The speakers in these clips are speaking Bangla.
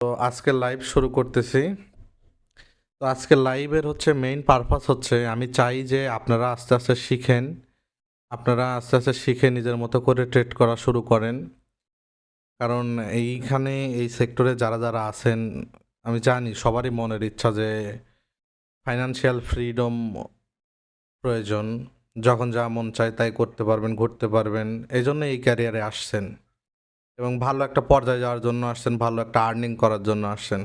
তো আজকে লাইভ শুরু করতেছি। তো আজকে লাইভের হচ্ছে মেইন পারপাস হচ্ছে আমি চাই যে আপনারা আস্তে আস্তে শিখেন, আপনারা আস্তে আস্তে শিখে নিজের মতো করে ট্রেড করা শুরু করেন। কারণ এইখানে এই সেক্টরে যারা যারা আছেন আমি জানি সবারই মনের ইচ্ছা যে ফাইনান্সিয়াল ফ্রিডম প্রয়োজন। যখন যা মন চায় তাই করতে পারবেন, ঘুরতে পারবেন, এই জন্য এই ক্যারিয়ারে আসছেন এবং ভালো একটা পর্যায়ে যাওয়ার জন্য আসছেন, ভালো একটা আর্নিং করার জন্য আসছেন।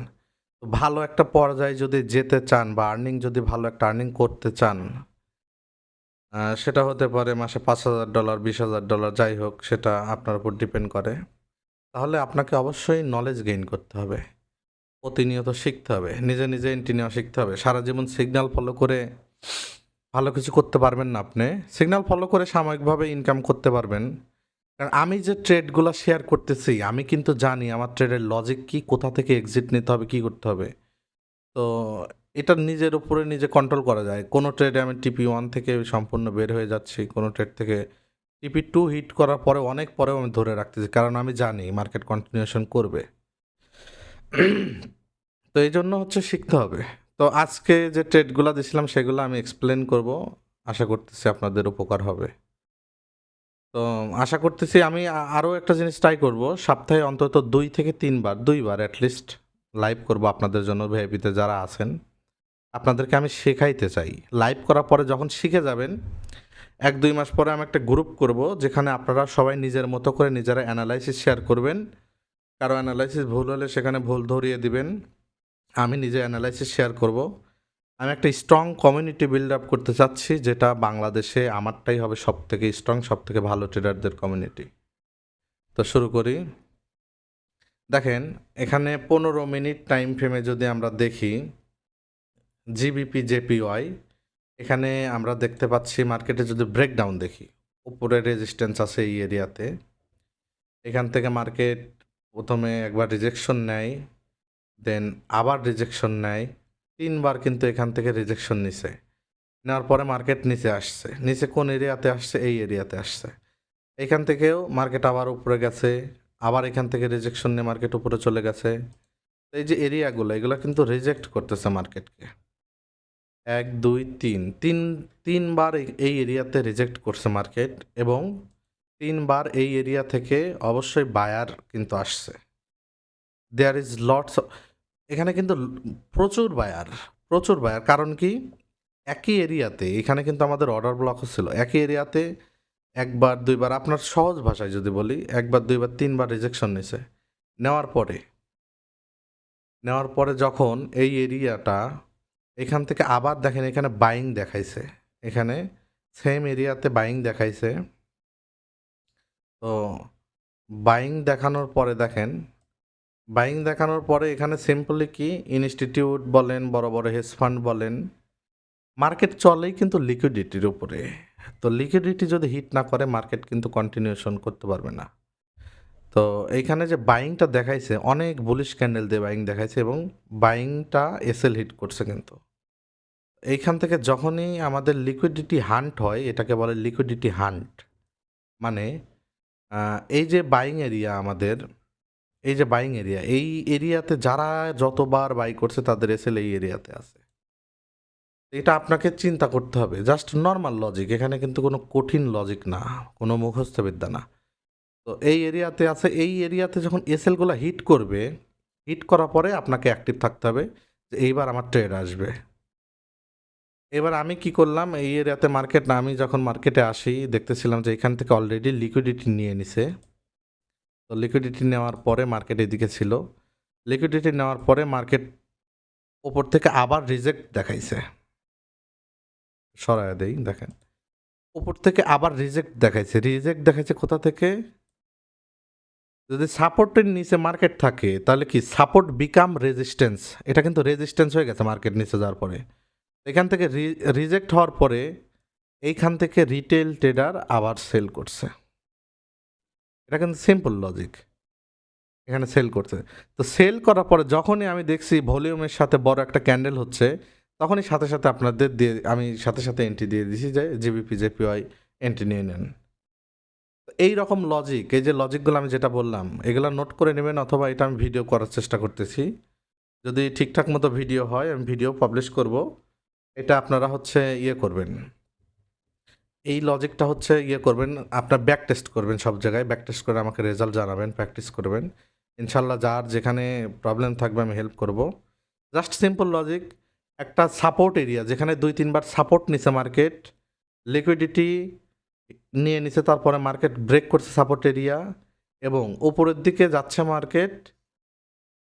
ভালো একটা পর্যায়ে যদি যেতে চান বা আর্নিং যদি ভালো একটা আর্নিং করতে চান, সেটা হতে পারে মাসে $5,000, $20,000, যাই হোক সেটা আপনার উপর ডিপেন্ড করে। তাহলে আপনাকে অবশ্যই নলেজ গেইন করতে হবে, প্রতিনিয়ত শিখতে হবে, নিজে নিজে এন্ট্রি নেওয়া শিখতে হবে। সারা জীবন সিগন্যাল ফলো করে ভালো কিছু করতে পারবেন না। আপনি সিগন্যাল ফলো করে সাময়িকভাবে ইনকাম করতে পারবেন। কারণ আমি যে ট্রেডগুলো শেয়ার করতেছি আমি কিন্তু জানি আমার ট্রেডের লজিক কী, কোথা থেকে এক্সিট নিতে হবে, কী করতে হবে। তো এটা নিজের উপরে নিজে কন্ট্রোল করা যায়। কোনো ট্রেডে আমি TP1 থেকে সম্পূর্ণ বের হয়ে যাচ্ছি, কোনো ট্রেড থেকে TP2 হিট করার পরে অনেক পরেও আমি ধরে রাখতেছি, কারণ আমি জানি মার্কেট কন্টিনিউশন করবে। তো এই জন্য হচ্ছে শিখতে হবে। তো আজকে যে ট্রেডগুলো দিছিলাম সেগুলো আমি এক্সপ্লেন করব, আশা করতেছি আপনাদের উপকার হবে। তো আশা করতেছি আমি আরও একটা জিনিস ট্রাই করব, সপ্তাহে অন্তত 2 থেকে 3 বার অ্যাটলিস্ট লাইভ করব আপনাদের জন্য, ভিআইপিতে যারা আছেন আপনাদেরকে আমি শেখাইতে চাই। লাইভ করার পরে যখন শিখে যাবেন 1-2 মাস পরে আমি একটা গ্রুপ করব যেখানে আপনারা সবাই নিজের মতো করে নিজেরা অ্যানালাইসিস শেয়ার করবেন। কারো অ্যানালাইসিস ভুল হলে সেখানে ভুল ধরিয়ে দিবেন, আমি নিজে অ্যানালাইসিস শেয়ার করব। আমি একটা স্ট্রং কমিউনিটি বিল্ড আপ করতে চাচ্ছি, যেটা বাংলাদেশে আমারটাই হবে সব থেকে স্ট্রং, সব থেকে ভালো ট্রেডারদের কমিউনিটি। তো শুরু করি। দেখেন এখানে 15 মিনিট টাইম ফ্রেমে যদি আমরা দেখি GBP JPY, এখানে আমরা দেখতে পাচ্ছি মার্কেটে যদি ব্রেকডাউন দেখি, উপরে রেজিস্ট্যান্স আছে এই এরিয়াতে। এখান থেকে মার্কেট প্রথমে একবার রিজেকশন নেয়, দেন আবার রিজেকশন নেয়, 3বার কিন্তু এখান থেকে রিজেকশন নিছে। নেওয়ার পরে মার্কেট নিচে আসছে। নিচে কোন এরিয়াতে আসছে? এই এরিয়াতে আসছে। এখান থেকেও মার্কেট আবার উপরে গেছে, আবার এখান থেকে রিজেকশন নিয়ে মার্কেট উপরে চলে গেছে। এই যে এরিয়াগুলো, এগুলো কিন্তু রিজেক্ট করতেছে মার্কেটকে। 1, 2, 3 তিনবার এই এরিয়াতে রিজেক্ট করছে মার্কেট, এবং 3বার এই এরিয়া থেকে অবশ্যই বায়ার কিন্তু আসছে। দেয়ার ইজ লটস, এখানে কিন্তু প্রচুর বায়ার, প্রচুর বায়ার। কারণ কি? একই এরিয়াতে এখানে কিন্তু আমাদের অর্ডার ব্লক হচ্ছিল, একই এরিয়াতে 1-2বার, আপনার সহজ ভাষায় যদি বলি 1-2-3বার রিজেকশন নিছে। নেওয়ার পরে যখন এই এরিয়াটা এখান থেকে আবার দেখেন এখানে বাইং দেখাইছে, এখানে সেম এরিয়াতে বাইং দেখাইছে। তো বাইং দেখানোর পরে দেখেন, বাইং দেখানোর পরে এখানে সিম্পলি কি ইনস্টিটিউট বলেন, বড় বড় হেজ ফান্ড বলেন, মার্কেট চলেই কিন্তু লিকুইডিটির উপরে। তো লিকুইডিটি যদি হিট না করে মার্কেট কিন্তু কন্টিনিউশন করতে পারবে না। তো এইখানে যে বাইংটা দেখাইছে, অনেক বুলিশ ক্যান্ডেল দিয়ে বাইং দেখাইছে এবং বাইংটা এসএল হিট করছে। কিন্তু এইখান থেকে যখনই আমাদের লিকুইডিটি হান্ট হয়, এটাকে বলে লিকুইডিটি হান্ট, মানে এই যে বাইং এরিয়া আমাদের, এই যে বাইং এরিয়া, এই এরিয়াতে যারা যতবার বাই করছে তাদের এসএল এই এরিয়াতে আছে। এটা আপনাকে চিন্তা করতে হবে, জাস্ট নর্মাল লজিক, এখানে কিন্তু কোনো কঠিন লজিক না, কোনো মুখস্থ বিদ্যা না। তো এই এরিয়াতে আছে, এই এরিয়াতে যখন এসএলগুলো হিট করবে, হিট করার পরে আপনাকে অ্যাক্টিভ থাকতে হবে যে এইবার আমার ট্রেড আসবে। এবার আমি কি করলাম, এই এরিয়াতে মার্কেট না, আমি যখন মার্কেটে আসি দেখতেছিলাম যে এখান থেকে অলরেডি লিকুইডিটি নিয়ে নিছে। তো লিকুইডিটি নেওয়ার পরে মার্কেট এদিকে ছিল, লিকুইডিটি নেওয়ার পরে মার্কেট ওপর থেকে আবার রিজেক্ট দেখাইছে, সরায় দেই, দেখেন উপর থেকে আবার রিজেক্ট দেখাইছে কোথা থেকে? যদি সাপোর্টের নিচে মার্কেট থাকে তাহলে কি সাপোর্ট বিকাম রেজিস্ট্যান্স, এটা কিন্তু রেজিস্ট্যান্স হয়ে গেছে মার্কেট নিচে যাওয়ার পরে। এখান থেকে রিজেক্ট হওয়ার পরে এইখান থেকে রিটেল ট্রেডার আবার সেল করছে। এটা কিন্তু সিম্পল লজিক, এখানে সেল করছে। তো সেল করার পরে যখনই আমি দেখছি ভলিউমের সাথে বড় একটা ক্যান্ডেল হচ্ছে, তখনই সাথে সাথে আপনাদের দিয়ে আমি সাথে সাথে এন্ট্রি দিয়ে দিছি যে জিবিপি জেপিওয়াই এন্ট্রি নিয়ে নেন। এই রকম লজিক, এই যে লজিকগুলো আমি যেটা বললাম এগুলো নোট করে নেবেন, অথবা এটা আমি ভিডিও করার চেষ্টা করতেছি। যদি ঠিকঠাক মতো ভিডিও হয় আমি ভিডিও পাবলিশ করব। এটা আপনারা হচ্ছে ইয়ে করবেন, এই লজিকটা হচ্ছে ইয়ে করবেন, আপনার ব্যাক টেস্ট করবেন, সব জায়গায় ব্যাক টেস্ট করে আমাকে রেজাল্ট জানাবেন, প্র্যাকটিস করবেন। ইনশাল্লাহ যার যেখানে প্রবলেম থাকবে আমি হেল্প করব। জাস্ট সিম্পল লজিক, একটা সাপোর্ট এরিয়া যেখানে 2-3 বার সাপোর্ট নিছে মার্কেট, লিকুইডিটি নিয়ে নিছে, তারপরে মার্কেট ব্রেক করছে সাপোর্ট এরিয়া এবং উপরের দিকে যাচ্ছে মার্কেট,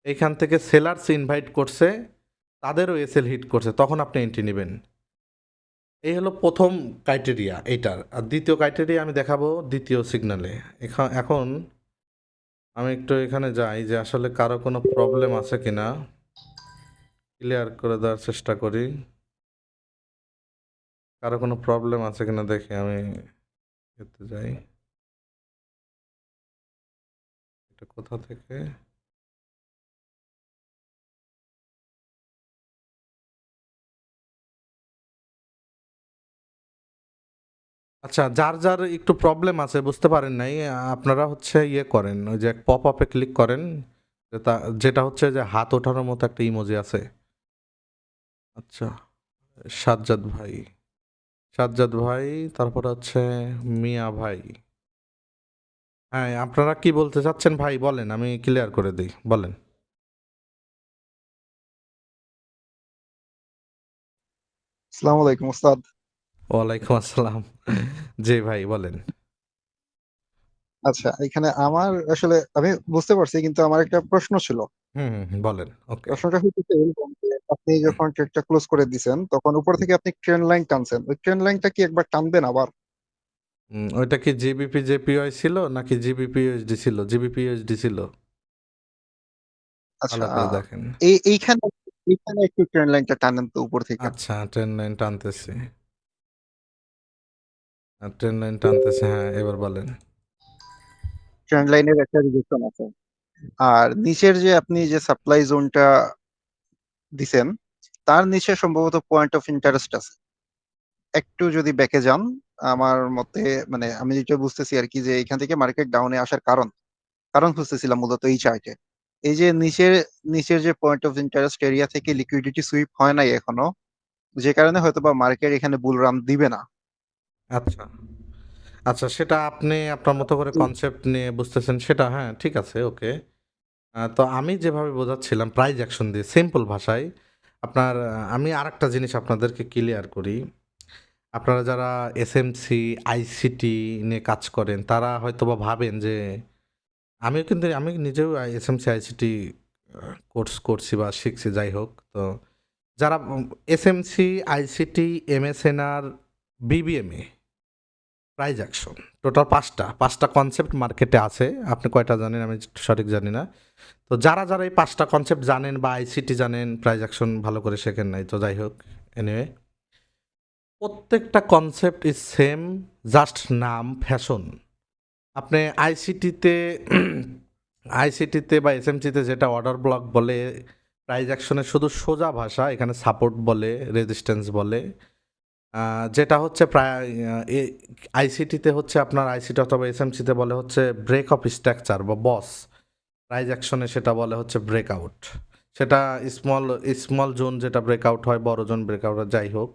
এইখান থেকে সেলার্স ইনভাইট করছে, তাদেরও এসএল হিট করছে, তখন আপনি এন্ট্রি নেবেন। এই হলো প্রথম ক্রাইটেরিয়া এইটার। আর দ্বিতীয় ক্রাইটেরিয়া আমি দেখাবো দ্বিতীয় সিগনালে। এখন আমি একটু এখানে যাই যে আসলে কারো কোনো প্রবলেম আছে কিনা ক্লিয়ার করে দেওয়ার চেষ্টা করি। কারো কোনো প্রবলেম আছে কিনা দেখে আমি এতে যাই। এটা কোথা থেকে? আচ্ছা, যার যার একটু প্রবলেম আছে বুঝতে পারেন নাই, আপনারা হচ্ছে ইয়ে করেন, ওই যে পপ আপে ক্লিক করেন, যেটা হচ্ছে যে হাত ওঠানোর মতো একটা ইমোজি আছে। আচ্ছা, সাজ্জাদ ভাই, সাজ্জাদ ভাই, তারপরে হচ্ছে মিয়া ভাই। হ্যাঁ, আপনারা কি বলতে চাচ্ছেন ভাই বলেন, আমি ক্লিয়ার করে দিই, বলেন। আসসালামু আলাইকুম ওস্তাদ। ওয়ালাইকুম আসসালাম। জি ভাই বলেন। আচ্ছা, এখানে আমার আসলে আমি বুঝতে পারছি, কিন্তু আমার একটা প্রশ্ন ছিল। বলেন। ওকে। প্রশ্নটা হচ্ছে এরকম যে আপনি যখন ট্রেডটা ক্লোজ করে দিছেন তখন উপর থেকে আপনি ট্রেন্ড লাইন টানছেন, ওই ট্রেন্ড লাইনটা কি একবার টানবেন আবার? ওইটা কি জিবিপি জেপিওয়াই ছিল নাকি জিবিপি ইউএসডি ছিল? জিবিপি ইউএসডি ছিল। আচ্ছা, ভালো করে দেখেন। এইখানে এইখানে একটু ট্রেন্ড লাইনটা টানেন তো উপর থেকে। আচ্ছা, ট্রেন লাইন টানতেছি। ট্রেন লাইন টানতেছি, হ্যাঁ এবার বলেন। ট্রেন্ড লাইনের একটা রিজেকশন আছে, আর নিচের যে আপনি যে সাপ্লাই জোনটা দিছেন তার নিচে সম্ভবত পয়েন্ট অফ ইন্টারেস্ট আছে। একটু যদি ব্যাকে যান, আমার মতে মানে আমি যেটা বুঝতেছি আর কি, যে এখান থেকে মার্কেট ডাউনে আসার কারণ কারণ খুঁজতেছিলাম মূলত এই চার্টে। এই যে নিচের নিচের যে পয়েন্ট অফ ইন্টারেস্ট এরিয়া থেকে লিকুইডিটি সুইপ হয় নাই এখনো, যে কারণে হয়তোবা মার্কেট এখানে বুল রান দিবে না। আচ্ছা, আচ্ছা, সেটা আপনি আপনার মতো করে কনসেপ্ট নিয়ে বুঝতেছেন সেটা, হ্যাঁ ঠিক আছে, ওকে। তো আমি যেভাবে বোঝাচ্ছিলাম প্রাইজ অ্যাকশন দিয়ে সিম্পল ভাষায়, আপনার আমি আরেকটা জিনিস আপনাদেরকে ক্লিয়ার করি। আপনারা যারা এসএমসি, আইসিটি নিয়ে কাজ করেন তারা হয়তোবা ভাবেন যে আমি নিজেও এসএমসি, আইসিটি কোর্স করছি বা শিখছি, যাই হোক। তো যারা SMC, ICT, MSNR, BBMA, price action, total পাঁচটা কনসেপ্ট মার্কেটে আছে। আপনি কয়টা জানেন আমি সঠিক জানি না। তো যারা যারা এই 5টা কনসেপ্ট জানেন বা আইসিটি জানেন, প্রাইজ অ্যাকশন ভালো করে শেখেন নাই, তো যাই হোক, এনিওয়ে, প্রত্যেকটা কনসেপ্ট ইজ সেম, জাস্ট নাম ফ্যাশন। আপনি আইসিটিতে আইসিটিতে বা এসএমসিতে যেটা অর্ডার ব্লক বলে, প্রাইজ অ্যাকশনের শুধু সোজা ভাষা, এখানে সাপোর্ট বলে, রেজিস্ট্যান্স বলে। যেটা হচ্ছে প্রায় আইসিটিতে হচ্ছে আপনার আইসিটি অথবা এসএমসিতে বলে হচ্ছে ব্রেক অফ স্ট্রাকচার বা বস। প্রাইজ অ্যাকশনে সেটা বলে হচ্ছে ব্রেকআউট। সেটা স্মল স্মল জোন যেটা ব্রেকআউট হয়, বড় জোন ব্রেকআউট হয়, যাই হোক।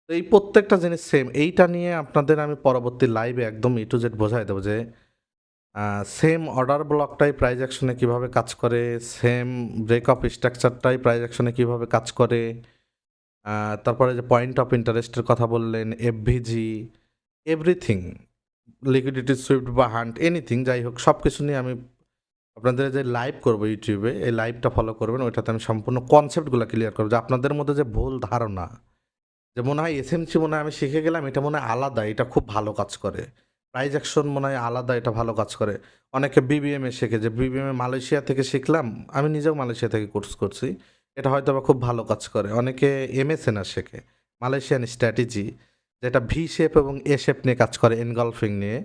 তো এই প্রত্যেকটা জিনিস সেম। এইটা নিয়ে আপনাদের আমি পরবর্তী লাইভে একদম ই টু জেড বোঝাই দেবো যে সেম অর্ডার ব্লকটাই প্রাইজ অ্যাকশনে কীভাবে কাজ করে, সেম ব্রেক অফ স্ট্রাকচারটাই প্রাইজ অ্যাকশনে কীভাবে কাজ করে। তারপরে যে পয়েন্ট অফ ইন্টারেস্টের কথা বললেন, এফভিজি, এভরিথিং, লিকুইডিটি সুইফট বা হান্ট, এনিথিং, যাই হোক সব কিছু নিয়ে আমি আপনাদের যে লাইভ করবো ইউটিউবে, এই লাইভটা ফলো করবেন, ওইটাতে আমি সম্পূর্ণ কনসেপ্টগুলো ক্লিয়ার করবো, যে আপনাদের মধ্যে যে ভুল ধারণা যে মনে হয় এসএমসি মনে হয় আমি শিখে গেলাম, এটা মনে হয় আলাদা, এটা খুব ভালো কাজ করে, প্রাইজ অ্যাকশন মনে হয় আলাদা, এটা ভালো কাজ করে। অনেকে বিবিএমে শেখে যে বিবিএমে মালয়েশিয়া থেকে শিখলাম, আমি নিজেও মালয়েশিয়া থেকে কোর্স করছি, এটা হয়তো বা খুব ভালো কাজ করে। অনেকে এমএসএনআর শেখে, মালয়েশিয়ান স্ট্র্যাটেজি, যেটা ভি শেপ এবং এ শেপ নিয়ে কাজ করে, এনগলফিং নিয়ে।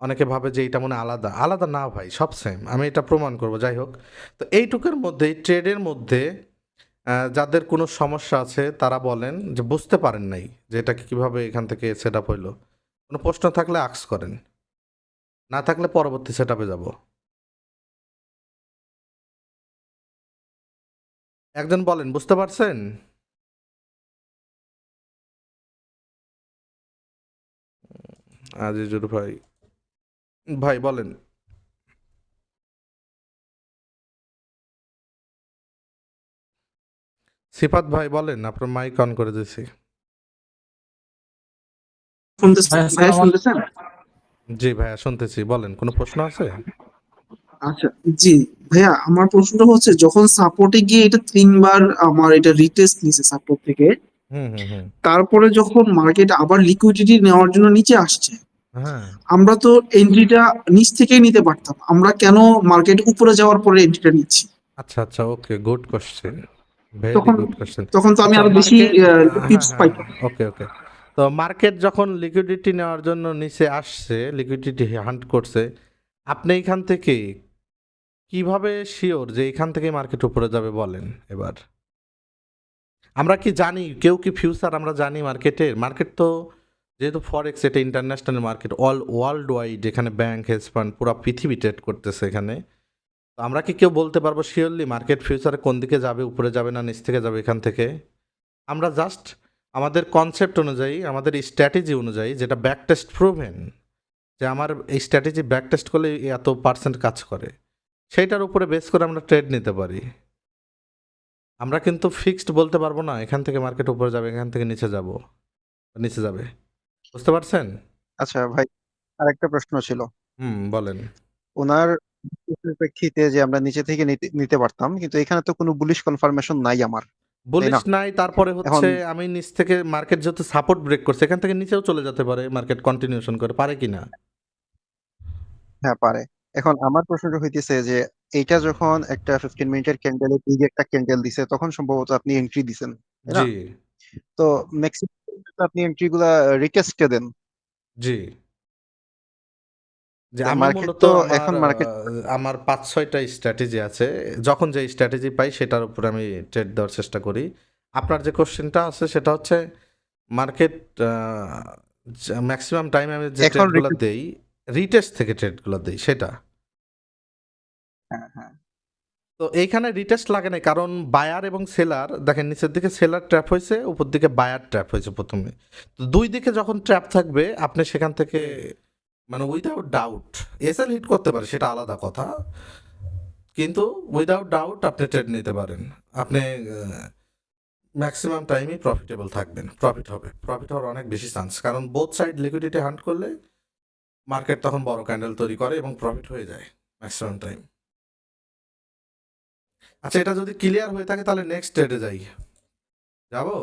অনেকে ভাবে যে এটা মনে হয় আলাদা, আলাদা না ভাই, সব সেম, আমি এটা প্রমাণ করব, যাই হোক। তো এইটুকুর মধ্যে, এই ট্রেডের মধ্যে যাদের কোনো সমস্যা আছে তারা বলেন যে বুঝতে পারেন নাই যে এটা কীভাবে এখান থেকে সেট আপ হইলো। কোনো প্রশ্ন থাকলে আস্ক করেন, না থাকলে পরবর্তী সেটআপে যাব। একজন বলেন, বুঝতে পারছেন? আজিজুর ভাই, ভাই বলেন। সিফাত ভাই বলেন, আপনার মাইক অন করে দিয়েছি। ভাইয়া শুনতেছেন? জি ভাইয়া শুনতেছি, বলেন, কোনো প্রশ্ন আছে? আচ্ছা, জি ভাইয়া, আমার প্রশ্নটা হচ্ছে যখন সাপোর্টে গিয়ে এটা 3 বার আমার এটা রিটেস্ট নিছে সাপোর্ট থেকে, হুম হুম হুম। তারপরে যখন মার্কেট আবার লিকুইডিটি নেওয়ার জন্য নিচে আসছে, হ্যাঁ, আমরা তো এন্ট্রিটা নিচ থেকেই নিতে পারতাম, আমরা কেন মার্কেট উপরে যাওয়ার পরে এন্ট্রিটা নিচ্ছি? আচ্ছা আচ্ছা, ওকে, গুড কোশ্চেন, ভেরি তখন গুড কোশ্চেন। তখন তো আমি আচ্ছা, আরো বেশি মার্কেট, হ্যাঁ টিপস হ্যাঁ, পাইতাম। ওকে ওকে। তো মার্কেট যখন লিকুইডিটি নেওয়ার জন্য নিচে আসছে, লিকুইডিটি হান্ট করছে, আপনি এখান থেকে কিভাবে শিওর যে এখান থেকে মার্কেট উপরে যাবে বলেন এবার? আমরা কি জানি, কেউ কি ফিউচার আমরা জানি মার্কেটের? মার্কেট তো যেহেতু ফরেক্স, এটা international market, all world wide, এখানে ব্যাংক, হেজ ফান্ড, পুরো পৃথিবী ট্রেড করতেছে এখানে। তো আমরা কি কেউ বলতে পারবো শিওরলি মার্কেট ফিউচারে কোন দিকে যাবে, উপরে যাবে না নিচ থেকে যাবে এখান থেকে? আমরা জাস্ট আমাদের কনসেপ্ট অনুযায়ী, আমাদের স্ট্র্যাটেজি অনুযায়ী, যেটা ব্যাক টেস্ট প্রুভেন, যে আমার এই স্ট্র্যাটেজি ব্যাক টেস্ট করলে এত পার্সেন্ট কাজ করে, সেইটার উপরে বেস করে আমরা ট্রেড নিতে পারি। আমরা কিন্তু ফিক্সড বলতে পারবো না এখান থেকে মার্কেট উপরে যাবে, এখান থেকে নিচে যাব, নিচে যাবে। বুঝতে পারছেন? আচ্ছা ভাই, আরেকটা প্রশ্ন ছিল। হুম, বলেন। ওনার প্রেক্ষিতে যে আমরা নিচে থেকে নিতে নিতে পারতাম, কিন্তু এখানে তো কোনো বুলিশ কনফার্মেশন নাই আমার, তাই বুলিশ না? নাই, তারপরে এখন হচ্ছে আমি নিচ থেকে মার্কেট যেহেতু সাপোর্ট ব্রেক করছে, এখান থেকে নিচেও চলে যেতে পারে, মার্কেট কন্টিনিউশন করে, পারে কি না? হ্যাঁ পারে। এখন আমার প্রশ্নটা হইতেছে যে এইটা যখন একটা 15 মিনিটের ক্যান্ডেলে বিগ একটা ক্যান্ডেল দিছে, তখন সম্ভবত আপনি এন্ট্রি দিছেন, তাই না? জি তো ম্যাক্সিমাম আপনি এন্ট্রি গুলা রিটেস্টে দেন। জি। যে তো আমি মার্কেট মূলত তো আমার এখন মার্কেট আমার ৫-৬টা স্ট্র্যাটেজি আছে। যখন যে স্ট্র্যাটেজি পাই সেটার উপরে আমি ট্রেড দেওয়ার চেষ্টা করি। আপনার যে কোশ্চেনটা আছে সেটা হচ্ছে মার্কেট আ ম্যাক্সিমাম টাইম আমি যে এখন ট্রেডগুলা দেই, রিটেস্ট থেকে ট্রেডগুলা দেই সেটা। হ্যাঁ হ্যাঁ তো এইখানে রিটেস্ট লাগে নাই, কারণ বায়ার এবং সেলার দেখেন, নিচের দিকে সেলার ট্র্যাপ হয়েছে, উপর দিকে বায়ার ট্র্যাপ হয়েছে প্রথমে। তো দুই দিকে যখন ট্র্যাপ থাকবে, আপনি সেখান থেকে মানে উইদাউট ডাউট এসএল হিট করতে পারে, সেটা আলাদা কথা, কিন্তু উইদাউট ডাউট আপনি ট্রেড নিতে পারেন। আপনি ম্যাক্সিমাম টাইমই প্রফিটেবল থাকবেন, প্রফিট হবে, প্রফিট হওয়ার অনেক বেশি চান্স, কারণ বোথ সাইড লিকুইডিটি হান্ট করলে মার্কেট তখন বড় ক্যান্ডেল তৈরি করে এবং প্রফিট হয়ে যায় ম্যাক্সিমাম টাইম। আচ্ছা, এটা যদি ক্লিয়ার হয়ে থাকে তাহলে নেক্সট ট্রেডে যাই, যাবো?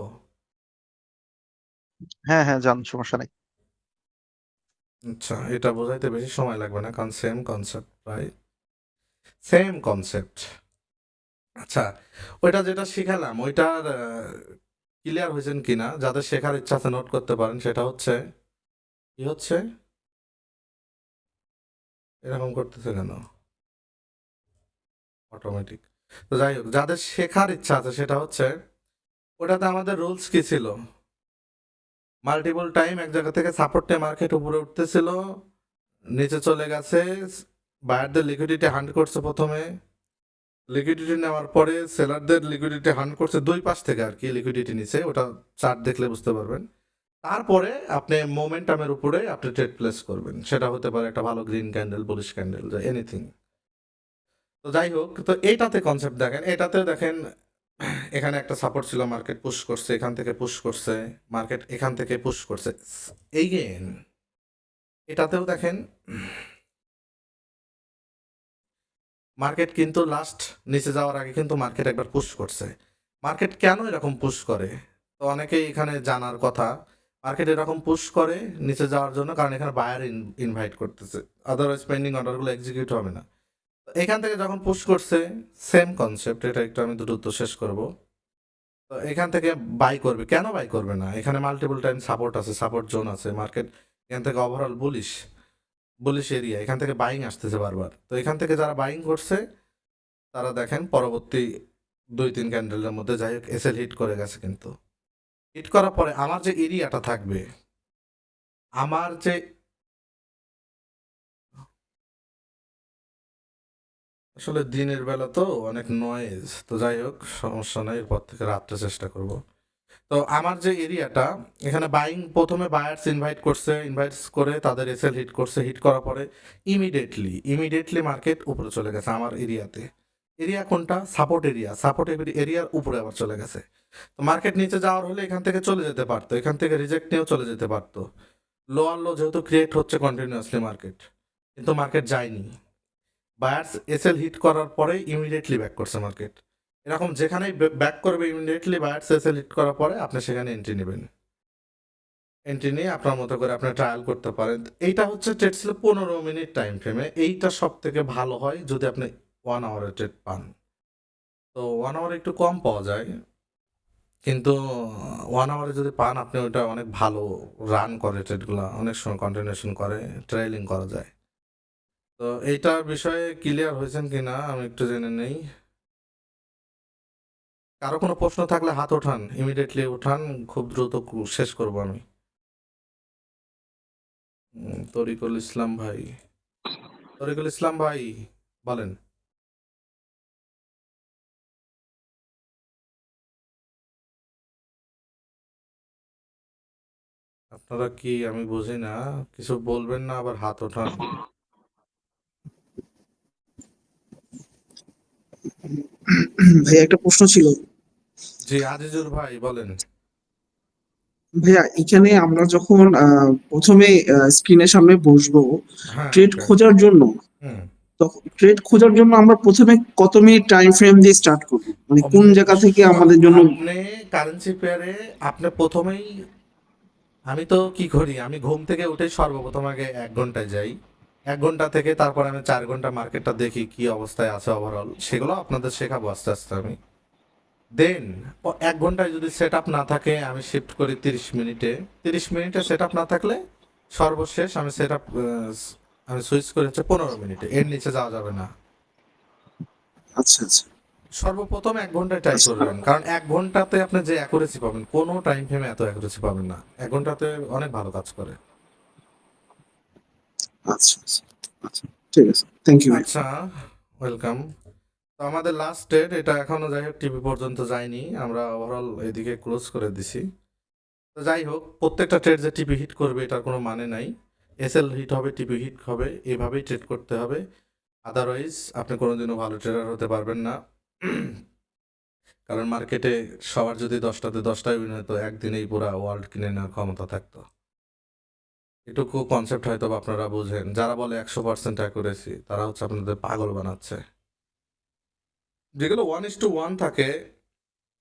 হ্যাঁ হ্যাঁ, যান, সমস্যা নাই। আচ্ছা, এটা বোঝাইতে বেশি সময় লাগবে না, কারণ সেম কনসেপ্ট, প্রায় সেম কনসেপ্ট। আচ্ছা, ওইটা যেটা শিখালাম ওইটার ক্লিয়ার হয়েছেন কিনা, যাদের শেখার ইচ্ছা আছে নোট করতে পারেন। সেটা হচ্ছে, কি হচ্ছে এরকম করতেছে কেন অটোমেটিক? তো যাই হোক, যাদের শেখার ইচ্ছা আছে সেটা হচ্ছে, ওটাতে আমাদের রুলস কি ছিল, মাল্টিপল টাইম এক জায়গা থেকে সাপোর্টে মার্কেট উপরে উঠতেছিল, নিচে চলে গেছে, বায়ারদের লিকুইডিটি হান্ট করছে প্রথমে, লিকুইডিটি নেওয়ার পরে সেলারদের লিকুইডিটি হান্ট করছে, দুই পাশ থেকে আর কি লিকুইডিটি নিছে, ওটা চার্ট দেখলে বুঝতে পারবেন। তারপরে আপনি মোমেন্টামের উপরে আপনি ট্রেড প্লেস করবেন, সেটা হতে পারে একটা ভালো green candle, bullish candle, anything. তো যাই হোক, তো এইটাতে কনসেপ্ট দেখেন, এটাতে দেখেন এখানে একটা সাপোর্ট ছিল, মার্কেট পুশ করছে, এখান থেকে পুশ করছে, মার্কেট এখান থেকে পুশ করছে এইগেন। এটাতেও দেখেন মার্কেট কিন্তু লাস্ট নিচে যাওয়ার আগে কিন্তু মার্কেট একবার পুশ করছে। মার্কেট কেন এরকম পুশ করে? তো অনেকেই এখানে জানার কথা, মার্কেট এরকম পুশ করে নিচে যাওয়ার জন্য, কারণ এখানে বায়ার ইনভাইট করতেছে, আদারওয়াইজ পেন্ডিং অর্ডারগুলো এক্সিকিউট হবে না। তো এখান থেকে যখন পুশ করছে, সেম কনসেপ্ট, এটা একটু আমি দ্রুত শেষ করব। তো এখান থেকে বাই করবে, কেন বাই করবে না? এখানে মাল্টিপল টাইম সাপোর্ট আছে, সাপোর্ট জোন আছে, মার্কেট এখান থেকে ওভারঅল বুলিশ, বুলিশ এরিয়া, এখান থেকে বাইং আসতেছে বারবার। তো এখান থেকে যারা বাইং করছে তারা দেখেন পরবর্তী 2-3 ক্যান্ডেলের মধ্যে, যাই হোক, এসএল হিট করে গেছে, কিন্তু হিট করার পরে আমার যে এরিয়াটা থাকবে, আমার যে আসলে দিনের বেলা তো অনেক নয়েজ, তো যাই হোক সমস্যা নাই, এরপর থেকে রাত্রে চেষ্টা করব। তো আমার যে এরিয়াটা, এখানে বাইং প্রথমে বায়ার্স ইনভাইট করে তাদের এসএল হিট করছে, হিট করার পরে ইমিডিয়েটলি মার্কেট উপরে চলে গেছে আমার এরিয়াতে। এরিয়া কোনটা? সাপোর্ট এরিয়ার উপরে আবার চলে গেছে। তো মার্কেট নিচে যাওয়ার হলে এখান থেকে চলে যেতে পারতো, এখান থেকে রিজেক্ট নিয়েও চলে যেতে পারতো। লোয়ার লো যেহেতু ক্রিয়েট হচ্ছে কন্টিনিউয়াসলি মার্কেট, কিন্তু মার্কেট যায়নি। বায়ার্স এসএল হিট করার পরে ইমিডিয়েটলি ব্যাক করছে মার্কেট। এরকম যেখানেই ব্যাক করবে ইমিডিয়েটলি বায়ার্স এসএল হিট করার পরে আপনি সেখানে এন্ট্রি নেবেন। এন্ট্রি নিয়ে আপনার মতো করে আপনি ট্রায়াল করতে পারেন। এইটা হচ্ছে ট্রেড ছিল 15 মিনিট টাইম ফ্রেমে। এইটা সব থেকে ভালো হয় যদি আপনি 1 আওয়ারের ট্রেড পান। তো 1 আওয়ার একটু কম পাওয়া যায়, কিন্তু 1 আওয়ারে যদি পান আপনি ওইটা অনেক ভালো রান করে, ট্রেডগুলো অনেক সময় কন্টিনিউশন করে, ট্রেলিং করা যায়। তো এইটার বিষয়ে ক্লিয়ার হয়েছেন কিনা আমি একটু জেনে নেই। কারো কোনো প্রশ্ন থাকলে হাত ওঠান, ইমিডিয়েটলি ওঠান, খুব দ্রুত শেষ করব আমি। তরিকুল ইসলাম ভাই বলেন। আপনারা কি, আমি বুঝি না, কিছু বলবেন না আবার হাত ওঠান। ভাইয়া একটা প্রশ্ন ছিল। জি আজিজুর ভাই বলেন। ভাইয়া এখানে আমরা যখন প্রথমে স্ক্রিনের সামনে বসবো হ্যাঁ ট্রেড ওকে। খোঁজার জন্য, হুম। তখন ট্রেড খোঁজার জন্য আমরা প্রথমে কত মিনিট টাইম ফ্রেম দিয়ে স্টার্ট করব, মানে কোন জায়গা থেকে আমাদের জন্য? আপনি কারেন্সি পেয়ারে আপনি প্রথমেই, আমি তো কি করি, আমি ঘুম থেকে উঠে সর্বপ্রথম আগে 1 ঘন্টায় যাই। 1 ঘন্টা থেকে তারপর আমি 4 ঘন্টা মার্কেটটা দেখি কি অবস্থায় আছে ওভারঅল, সেগুলো আপনাদের শেখাবো আস্তে আস্তে আমি। দেন 1 ঘন্টায় যদি সেট আপ না থাকে আমি শিফট করি 30 মিনিটে। 30 মিনিটে সেট আপ না থাকলে সর্বশেষ আমি সেট আপ আমি সুইচ করে হচ্ছে 15 মিনিটে, এর নিচে যাওয়া যাবে না। আচ্ছা আচ্ছা সর্বপ্রথম 1 ঘন্টায় ট্রাই আচ্ছা করবেন, কারণ 1 ঘন্টাতে আপনি যে অ্যাকুরেসি পাবেন কোনো টাইম ফ্রেমে এত অ্যাকুরেসি পাবেন না। 1 ঘন্টাতে অনেক ভালো কাজ করে। আচ্ছা আচ্ছা আচ্ছা, ঠিক আছে, থ্যাংক ইউ ভাই। আচ্ছা, ওয়েলকাম। তো আমাদের লাস্ট ডেট এটা, এখনো যাই হোক টিভি পর্যন্ত যায়নি, আমরা ওভারঅল এদিকে ক্লোজ করে দিছি। তো যাই হোক, প্রত্যেকটা ট্রেড যে টিপি হিট করবে এটার কোনো মানে নাই। এসএল হিট হবে, টিপি হিট হবে, এভাবেই ট্রেড করতে হবে। আদারওয়াইজ আপনি কোনোদিনও ভালো ট্রেডার হতে পারবেন না। কারণ মার্কেটে সবার যদি 10টাতে 10টাই উইন হতো, একদিনেই পুরো ওয়ার্ল্ড কিনে নেওয়ার ক্ষমতা থাকতো। এটুকু কনসেপ্ট হয়তো বা আপনারা বুঝেন। যারা বলে 100% অ্যাকুরেসি, তারা হচ্ছে আপনাদের পাগল বানাচ্ছে। যেগুলো 1:1 থাকে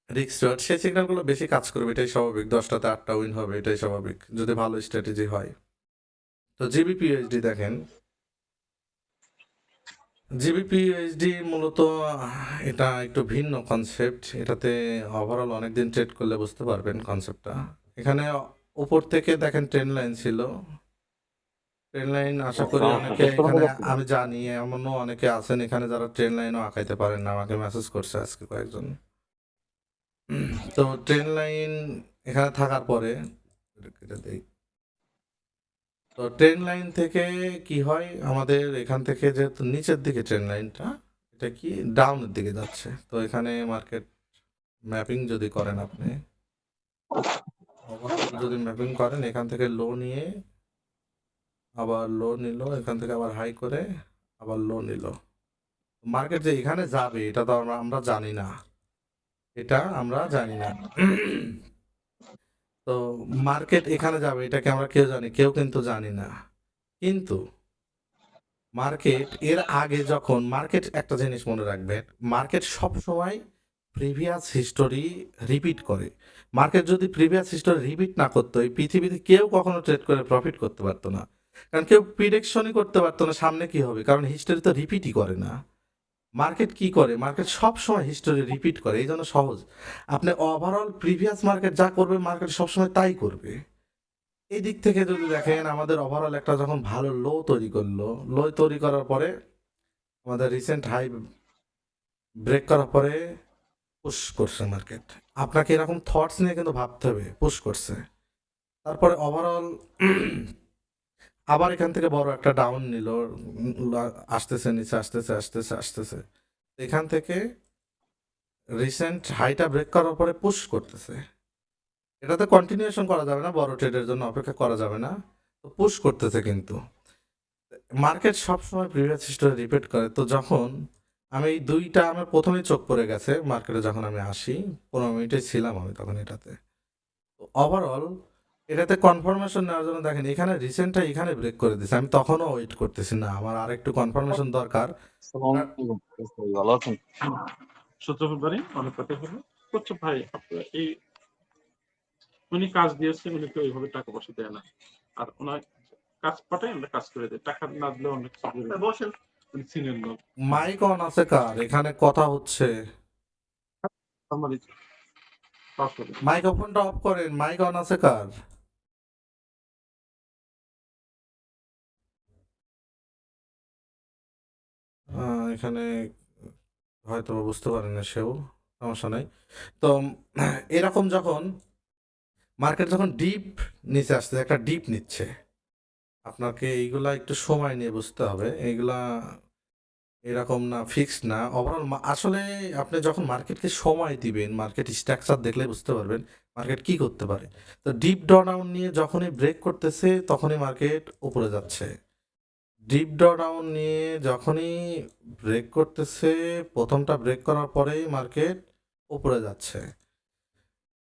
রিস্ক রিওয়ার্ড, সেই সিগন্যালগুলো বেশি কাজ করবে, এটাই স্বাভাবিক। 10টাতে 8টা উইন হবে, এটাই স্বাভাবিক যদি ভালো স্ট্র্যাটেজি হয়। তো জিবিপিএইচডি দেখেন, জিবিপিএইচডি মূলত এটা একটু ভিন্ন কনসেপ্ট। এটাতে ওভারঅল অনেকদিন ট্রেড করলে বুঝতে পারবেন কনসেপ্টটা। এখানে উপর থেকে দেখেন ট্রেন লাইন ছিল। ট্রেন লাইন আশা করি অনেকে এখানে, আমি জানি এমনও অনেকে আছেন এখানে যারা ট্রেন লাইনও আঁকাইতে পারেন না, আমাকে মেসেজ করছে আজকে কয়েকজন। তো ট্রেন লাইন এখানে থাকার পরে এটা দেই। তো ট্রেন লাইন থেকে কি হয়, আমাদের এখান থেকে যেহেতু নিচের দিকে ট্রেন লাইনটা, এটা কি ডাউনের দিকে যাচ্ছে। তো এখানে মার্কেট ম্যাপিং যদি করেন আপনি, ওভারঅল যদি ম্যাপিং করেন, এখান থেকে লো নিয়ে আবার লো নিল, এখান থেকে আবার হাই করে আবার লো নিল। মার্কেট যে এখানে যাবে এটা তো আমরা জানি না, এটা আমরা জানি না। তো মার্কেট এখানে যাবে এটাকে আমরা কেউ জানি, কেউ কিন্তু জানি না। কিন্তু মার্কেট এর আগে যখন মার্কেট, একটা জিনিস মনে রাখবেন, মার্কেট সব সময় প্রিভিয়াস হিস্টোরি রিপিট করে। মার্কেট যদি প্রিভিয়াস হিস্টোরি রিপিট না করতো, এই পৃথিবীতে কেউ কখনো ট্রেড করে প্রফিট করতে পারতো না। কারণ কেউ প্রিডিকশনই করতে পারতো না সামনে কি হবে, কারণ হিস্টোরি তো রিপিটই করে না। মার্কেট কি করে, মার্কেট সব সময় হিস্টোরি রিপিট করে, এই জন্য সহজ। আপনি ওভারঅল প্রিভিয়াস মার্কেট যা করবে মার্কেট সবসময় তাই করবে। এই দিক থেকে যদি দেখেন, আমাদের ওভারঅল একটা যখন ভালো লো তৈরি করলো, লো তৈরি করার পরে আমাদের রিসেন্ট হাই ব্রেক করার পরে পুশ করছে মার্কেট। আপনাকে এরকম থটস নিয়ে কিন্তু ভাবতে হবে, পুশ করছে। তারপরে ওভারঅল আবার এখান থেকে বড় একটা ডাউন নিল, আসতেছে নিচে, আসতেছে আসতেছে আসতেছে, এখান থেকে রিসেন্ট হাইটা ব্রেক করার পরে পুশ করতেছে। এটাতে কন্টিনিউশন করা যাবে না, বড় ট্রেডের জন্য অপেক্ষা করা যাবে না, তো পুশ করতেছে। কিন্তু মার্কেট সবসময় প্রিভিয়াস হিস্টোরি রিপিট করে। তো যখন আমি এই দুইটা, আমার প্রথমেই চোখ পড়ে গেছে মার্কেটে, যখন আমি আসি 15 মিনিটে ছিলাম আমি তখন এটাতে। ওভারঅল এটাতে কনফার্মেশন নেওয়ার জন্য দেখেন এখানে রিসেন্টটা এখানে ব্রেক করে দিছে, আমি তখনও ওয়েট করতেছি না, আমার আর একটু কনফার্মেশন দরকার। ভালো আছেন? সূত্রপুর বাড়ি অনেক কথা হলো করছে ভাই, আপনার এই উনি কাজ দিয়েছে, উনি তো ওইভাবে টাকা পয়সা দেয় না, আর ওনার কাজ পাঠায় আমরা কাজ করে দিই, টাকা না দিলে অনেক বসেন, উনি সিনিয়র লোক মাইক অন আছে কার? এখানে কথা হচ্ছে, আমার পাস করে মাইক্রোফোনটা অফ করেন, মাইক অন আছে কার? এখানে হয়তো বুঝতে পারেন না সেও, সমস্যা নাই। তো এরকম যখন মার্কেট যখন ডিপ নিচে আসছে, একটা ডিপ নিচ্ছে, আপনাকে এইগুলা একটু সময় নিয়ে বুঝতে হবে। এইগুলা এরকম না, ফিক্সড না ওভারঅল। আসলে আপনি যখন মার্কেটকে সময় দিবেন, মার্কেট স্ট্রাকচার দেখলে বুঝতে পারবেন মার্কেট কি করতে পারে। তো ডিপ ডাউন নিয়ে যখনই ব্রেক করতেছে তখনই মার্কেট উপরে যাচ্ছে। ডিপ ডাউন নিয়ে যখনই ব্রেক করতেছে, প্রথমটা ব্রেক করার পরেই মার্কেট উপরে যাচ্ছে।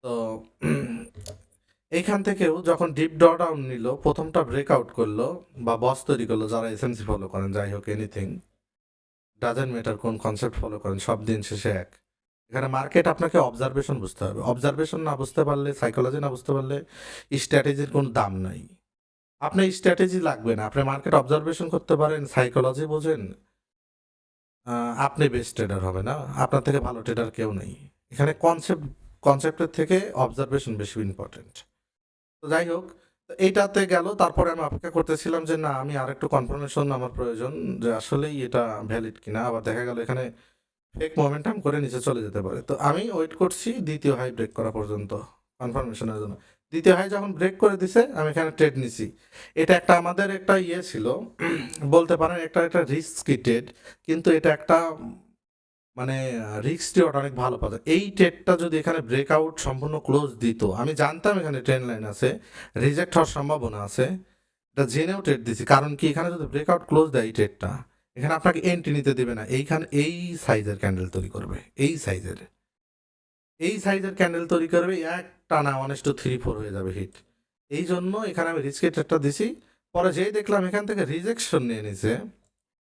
তো এইখান থেকেও যখন ডিপ ডাউন নিল, প্রথমটা ব্রেকআউট করলো বা বস তৈরি করলো, যারা এসএমসি ফলো করেন, যাই হোক এনিথিং ডাজেন্ট ম্যাটার কোন কনসেপ্ট ফলো করেন, সব দিন শেষে এক। এখানে মার্কেট আপনাকে অবজারভেশন বুঝতে হবে, অবজারভেশন না বুঝতে পারলে, সাইকোলজি না বুঝতে পারলে স্ট্র্যাটেজির কোনো দাম নাই। আপনার স্ট্র্যাটেজি লাগবে না, আপনি মার্কেট অবজারভেশন করতে পারেন, সাইকোলজি বোঝেন, আপনি বেস্ট ট্রেডার হবে না, আপনার থেকে ভালো ট্রেডার কেউ নেই। এখানে কনসেপ্টের থেকে অবজারভেশন বেশি ইম্পর্টেন্ট। তো যাই হোক, তো এইটাতে গেল, তারপরে আমি অপেক্ষা করতেছিলাম যে না, আমি আর একটু কনফার্মেশন আমার প্রয়োজন যে আসলেই এটা ভ্যালিড কিনা। আবার দেখা গেল এখানে ফেক মোমেন্টাম করে নিচে চলে যেতে পারে। তো আমি ওয়েট করছি দ্বিতীয় হাই ব্রেক করা পর্যন্ত কনফার্মেশনের জন্য। দ্বিতীয় হাই যখন ব্রেক করে দিছে, আমি এখানে ট্রেড নিছি। এটা একটা আমাদের একটা ইয়ে ছিল, বলতে পারেন একটা একটা রিস্কি ট্রেড, কিন্তু এটা একটা মানে রিস্ক রিওয়ার্ড অনেক ভালো পাওয়া যায়। এই ট্রেডটা যদি এখানে ব্রেকআউট সম্পূর্ণ ক্লোজ দিত, আমি জানতাম এখানে ট্রেন লাইন আছে, রিজেক্ট হওয়ার সম্ভাবনা আছে, এটা জেনেও ট্রেড দিছি। কারণ কি, এখানে যদি ব্রেকআউট ক্লোজ দেয় এই ট্রেডটা, এখানে আপনাকে এন্ট্রি নিতে দেবে না। এইখানে এই সাইজের ক্যান্ডেল তৈরি করবে, এই সাইজের ক্যান্ডেল তৈরি করবে, একটা না 1:3-4 হয়ে যাবে হিট। এই জন্য এখানে আমি রিস্কি ট্রেডটা দিছি। পরে যেই দেখলাম এখান থেকে রিজেকশন নিয়ে নিছে,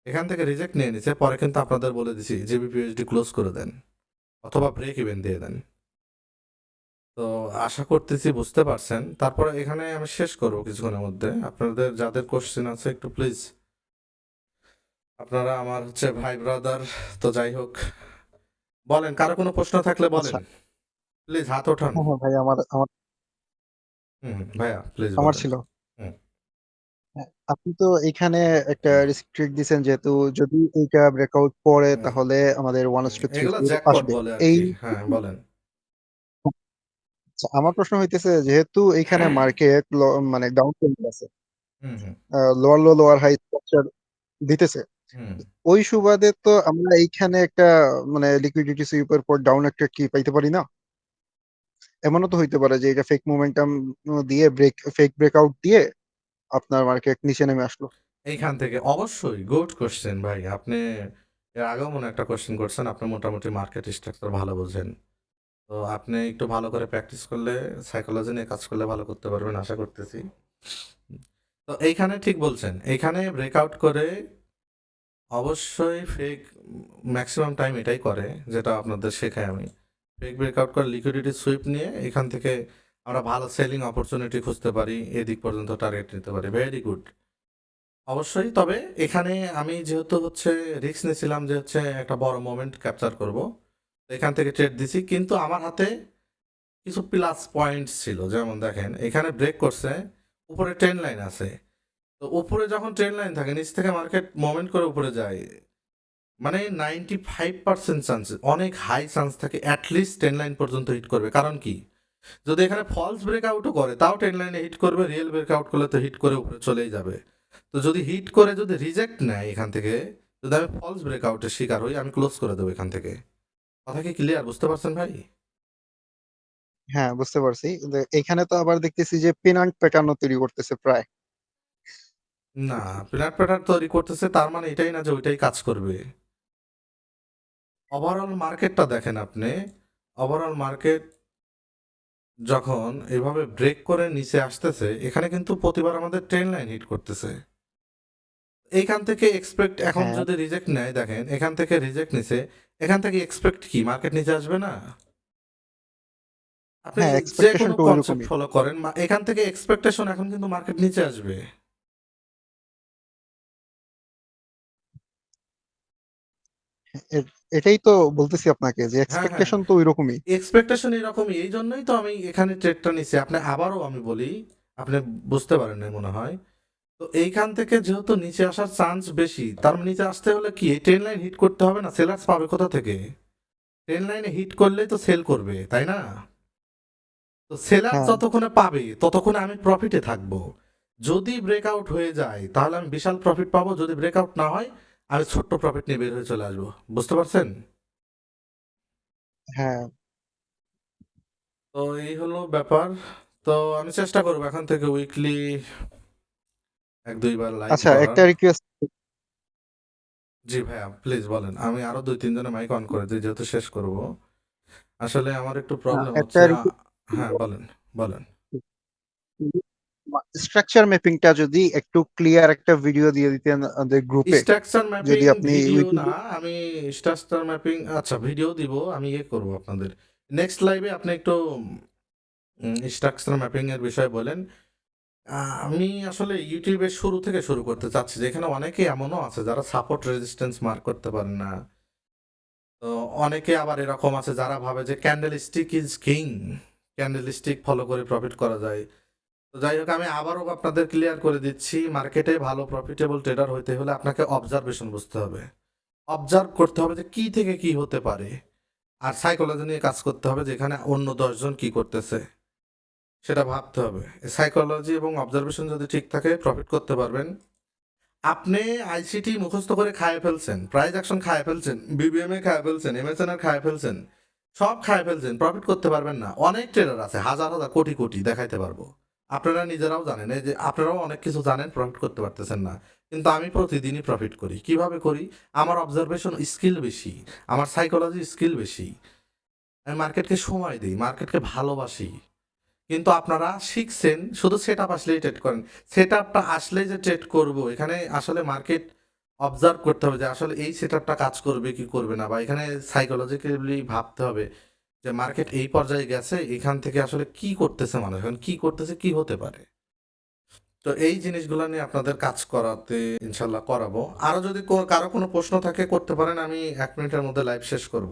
এখান থেকে রিজেক্ট নিয়ে নিছে, পরে কিন্তু আপনাদের বলে দিছি জিবিপিএইচডি ক্লোজ করে দেন অথবা ব্রেক ইভেন দিয়ে দেন। তো আশা করতেছি বুঝতে পারছেন। তারপরে এখানে আমি শেষ করবো কিছুক্ষণের মধ্যে। আপনাদের যাদের কোশ্চেন আছে একটু প্লিজ, আপনারা আমার হচ্ছে ভাই ব্রাদার। তো যাই হোক, বলেন, কারো কোনো প্রশ্ন থাকলে বলেন, আচ্ছা। প্লিজ হাত ওঠান। হ্যাঁ ভাই, আমার আমার ভাইয়া প্লিজ আমার বলেন। ছিল। হুম। হ্যাঁ, আপনি তো এখানে একটা রিস্ট্রিক্ট দিয়েছেন, যেহেতু যদি এইটা ব্রেকআউট করে হুম। তাহলে আমাদের 1:3 এগুলো 4 জ্যাকপট আসবে। বলে আর এই কি। হ্যাঁ বলেন। আচ্ছা, আমার প্রশ্ন হইতেছে, যেহেতু এইখানে মার্কেট মানে ডাউন ট্রেন্ড আছে, হুম হুম lower low lower high structure দিতেছে, হুম ওই সুবাদে তো আমরা এইখানে একটা মানে লিকুইডিটি সুইপের পর ডাউন একটা কি পাইতে পারি না? এমনও তো হইতে পারে যে এটা ফেক মোমেন্টাম দিয়ে ফেক ব্রেকআউট দিয়ে আপনার মার্কেট নিচে নেমে আসলো। এইখান থেকে অবশ্যই গুড কোশ্চেন ভাই। আপনি এর আগেও মনে একটা কোশ্চেন করছেন, আপনি মোটামুটি মার্কেট স্ট্রাকচার ভালো বোঝেন। তো আপনি একটু ভালো করে প্র্যাকটিস করলে, সাইকোলজি নিয়ে কাজ করলে ভালো করতে পারবেন আশা করতেছি। তো এইখানে ঠিক বলছেন, এইখানে ব্রেকআউট করে অবশ্যই ফেক, ম্যাক্সিমাম টাইম এটাই করে যেটা আপনাদের শেখাই আমি। ফেক ব্রেকআউট করে লিকুইডিটি সুইপ নিয়ে এখান থেকে আমরা ভালো সেলিং অপরচুনিটি খুঁজতে পারি, এদিক পর্যন্ত টার্গেট নিতে পারি। Very good. অবশ্যই। তবে এখানে আমি যেহেতু হচ্ছে রিস্ক নিয়েছিলাম যে হচ্ছে একটা বড় মোমেন্ট ক্যাপচার করব, তো এখান থেকে ট্রেড দিছি। কিন্তু আমার হাতে কিছু প্লাস পয়েন্টস ছিল, যেমন দেখেন এখানে ব্রেক করছে, উপরে ট্রেন লাইন আছে। তো উপরে যখন ট্রেন লাইন থাকে, নিচ থেকে মার্কেট মোমেন্ট করে উপরে যায়, মানে 95% চান্স, অনেক হাই চান্স থাকে অ্যাটলিস্ট ট্রেন লাইন পর্যন্ত হিট করবে। কারণ কি, যদি এখানে ফলস ব্রেকআউটও করে তাও ট্রেন লাইনে হিট করবে, রিয়েল ব্রেকআউট করলে তো হিট করে উপরে চলেই যাবে। তো যদি হিট করে যদি রিজেক্ট নেয় এখান থেকে, যদি আমি ফলস ব্রেকআউটের শিকার হই, আমি ক্লোজ করে দেবো এখান থেকে। কথা কি ক্লিয়ার, বুঝতে পারছেন ভাই? হ্যাঁ, বুঝতে পারছি। এখানে তো আবার দেখতেছি যে পেনান্ট প্যাটার্নও তৈরি করতেছে প্রায়। না, পিনাট প্যাটার্ন তৈরি করতেছে তার মানে এটাই না যে ওইটাই কাজ করবে। ওভারঅল মার্কেটটা দেখেন আপনি, ওভারঅল মার্কেট যখন এভাবে ব্রেক করে নিচে আসতেছে, এখানে কিন্তু প্রতিবার আমাদের ট্রেন লাইন হিট করতেছে। এইখান থেকে এক্সপেক্ট এখন হ্যাঁ যদি রিজেক্ট নেয়, দেখেন এখান থেকে রিজেক্ট নিছে, এখান থেকে এক্সপেক্ট কি মার্কেট নিচে আসবে না? আপনি হ্যাঁ, যে এক্সপেকটেশন কোনো তো কনসেপ্ট ওইরকমই। ফলো করেন, এখান থেকে এক্সপেকটেশন এখন কিন্তু মার্কেট নিচে আসবে। এটাই তো বলতেছি আপনাকে যে হ্যাঁ, হ্যাঁ, এক্সপেকটেশন তো ওইরকমই। এক্সপেকটেশন এরকমই, এই জন্যই তো আমি এখানে ট্রেডটা নিছি। আপনি আবারও আমি বলি, আপনি বুঝতে পারেন না মনে হয়। তো এইখান থেকে যেহেতু নিচে আসার চান্স বেশি, তার মানে নিচে আসতে হলে কি এই ট্রেন লাইন হিট করতে হবে না? সেলার্স পাবে কোথা থেকে? ট্রেন লাইনে হিট করলেই তো সেল করবে, তাই না? তো সেলার হ্যাঁ যতক্ষণে পাবে ততক্ষণে আমি প্রফিটে থাকবো। যদি ব্রেকআউট হয়ে যায় তাহলে আমি বিশাল প্রফিট পাবো, যদি ব্রেকআউট না হয় আমি ছোট্ট প্রফিট নিয়ে বের হয়ে চলে আসবো। বুঝতে পারছেন? হ্যাঁ তো এই হলো ব্যাপার। তো আমি চেষ্টা করবো এখন থেকে উইকলি 1-2 বার লাইভ আচ্ছা, করার। একটা রিকোয়েস্ট। জি ভাইয়া, প্লিজ বলেন। আমি আরো 2-3 জনের মাইক অন করে দিই যেহেতু শেষ করব। আসলে আমার একটু প্রবলেম একটা হচ্ছে। হ্যাঁ, বলেন, বলেন। স্ট্রাকচার ম্যাপিংটা যদি একটু ক্লিয়ার একটা ভিডিও দিয়ে দিতেন আমাদের গ্রুপে, স্ট্রাকচার যদি ম্যাপিং আপনি ভিডিও না, উইকিপিডিয়া। আমি স্ট্রাকচার ম্যাপিং আচ্ছা ভিডিও দিব, আমি ইয়ে করব আপনাদের। নেক্সট লাইভে আপনি একটু স্ট্রাকচার ম্যাপিং এর বিষয়ে বলেন। আমি আসলে ইউটিউবের শুরু থেকে শুরু করতে চাচ্ছি, যেখানে অনেকে এমনও আছে যারা সাপোর্ট রেজিস্ট্যান্স মার্ক করতে পারেন না। তো অনেকে আবার এরকম আছে যারা ভাবে যে candle stick is king, candle stick follow করে প্রফিট করা যায়। তো যাই হোক, আমি আবারও আপনাদের ক্লিয়ার করে দিচ্ছি, মার্কেটে ভালো প্রফিটেবল ট্রেডার হইতে হলে আপনাকে অবজারভেশন বুঝতে হবে, অবজার্ভ করতে হবে যে কি থেকে কি হতে পারে, আর সাইকোলজি নিয়ে কাজ করতে হবে, যেখানে অন্য 10 জন কি করতেছে সেটা ভাবতে হবে। সাইকোলজি এবং অবজারভেশন যদি ঠিক থাকে প্রফিট করতে পারবেন। আপনি আইসিটি মুখস্থ করে খায় ফেলছেন, প্রাইস অ্যাকশন খায় ফেলছেন, বিবিএমএ খায় ফেলছেন, এমএসএনআর খায় ফেলছেন, সব খায় ফেলছেন, প্রফিট করতে পারবেন না। অনেক ট্রেডার আছে, হাজার হাজার কোটি কোটি দেখাইতে পারবো। আপনারা নিজেরাও জানেন, এই যে আপনারাও অনেক কিছু জানেন, প্রফিট করতে পারতেছেন না। কিন্তু আমি প্রতিদিনই প্রফিট করি। কিভাবে করি? আমার অবজারভেশন স্কিল বেশি, আমার সাইকোলজি স্কিল বেশি, আমি মার্কেটকে সময় দিই, মার্কেটকে ভালোবাসি। কিন্তু আপনারা শিখছেন শুধু সেট আপ আসলেই ট্রেড করেন। সেট আপটা আসলেই যে ট্রেড করব, এখানে আসলে মার্কেট অবজার্ভ করতে হবে যে আসলে এই সেট আপটা কাজ করবে কি করবে না, বা এখানে সাইকোলজিক্যালি ভাবতে হবে যে মার্কেট এই পর্যায়ে গেছে, এখান থেকে আসলে কি করতেছে মানুষ, এখন কি করতেছে, কি হতে পারে। তো এই জিনিসগুলো নিয়ে আপনাদের কাজ করাতে ইনশাল্লাহ করাবো। আরো যদি কারো কোনো প্রশ্ন থাকে করতে পারেন, আমি 1 মিনিটের মধ্যে লাইভ শেষ করব।